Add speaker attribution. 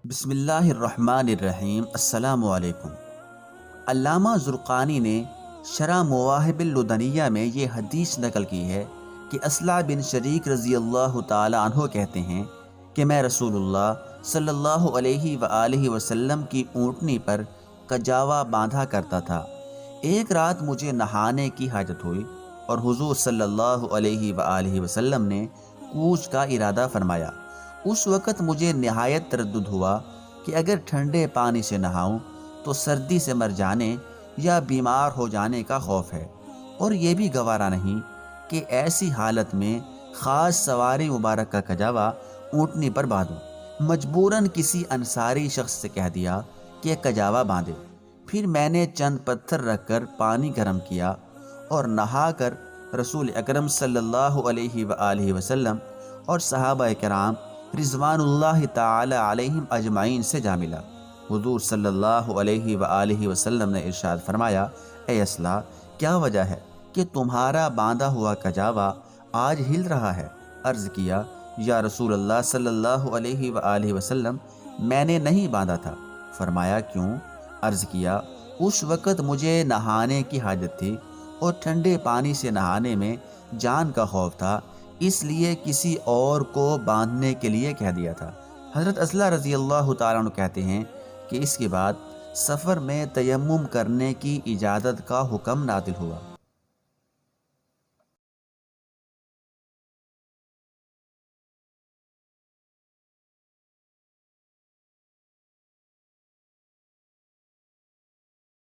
Speaker 1: بسم اللہ الرحمن الرحیم۔ السلام علیکم۔ علامہ زرقانی نے شرح مواہب اللدنیہ میں یہ حدیث نقل کی ہے کہ اصلع بن شریک رضی اللہ تعالی عنہ کہتے ہیں کہ میں رسول اللہ صلی اللہ علیہ وآلہ وسلم کی اونٹنی پر کجاوا باندھا کرتا تھا۔ ایک رات مجھے نہانے کی حاجت ہوئی اور حضور صلی اللہ علیہ وآلہ وسلم نے کوچ کا ارادہ فرمایا۔ اس وقت مجھے نہایت تردد ہوا کہ اگر ٹھنڈے پانی سے نہاؤں تو سردی سے مر جانے یا بیمار ہو جانے کا خوف ہے، اور یہ بھی گوارا نہیں کہ ایسی حالت میں خاص سواری مبارک کا کجاوا اونٹنی پر باندھوں۔ مجبوراً کسی انصاری شخص سے کہہ دیا کہ کجاوا باندھے۔ پھر میں نے چند پتھر رکھ کر پانی گرم کیا اور نہا کر رسول اکرم صلی اللہ علیہ وآلہ وسلم اور صحابہ کرام رضوان اللہ تعالی علیہم اجمعین سے جا ملا۔ حضور صلی اللہ علیہ وآلہ وسلم نے ارشاد فرمایا، اے اصلع، کیا وجہ ہے کہ تمہارا باندھا ہوا کجاوا آج ہل رہا ہے؟ عرض کیا، یا رسول اللہ صلی اللہ علیہ وآلہ وسلم، میں نے نہیں باندھا تھا۔ فرمایا، کیوں؟ عرض کیا، اس وقت مجھے نہانے کی حاجت تھی اور ٹھنڈے پانی سے نہانے میں جان کا خوف تھا، اس لیے کسی اور کو باندھنے کے لیے کہہ دیا تھا۔ حضرت اصلع رضی اللہ تعالیٰ عنہ کہتے ہیں کہ اس کے بعد سفر میں تیمم کرنے کی اجازت کا حکم نازل ہوا۔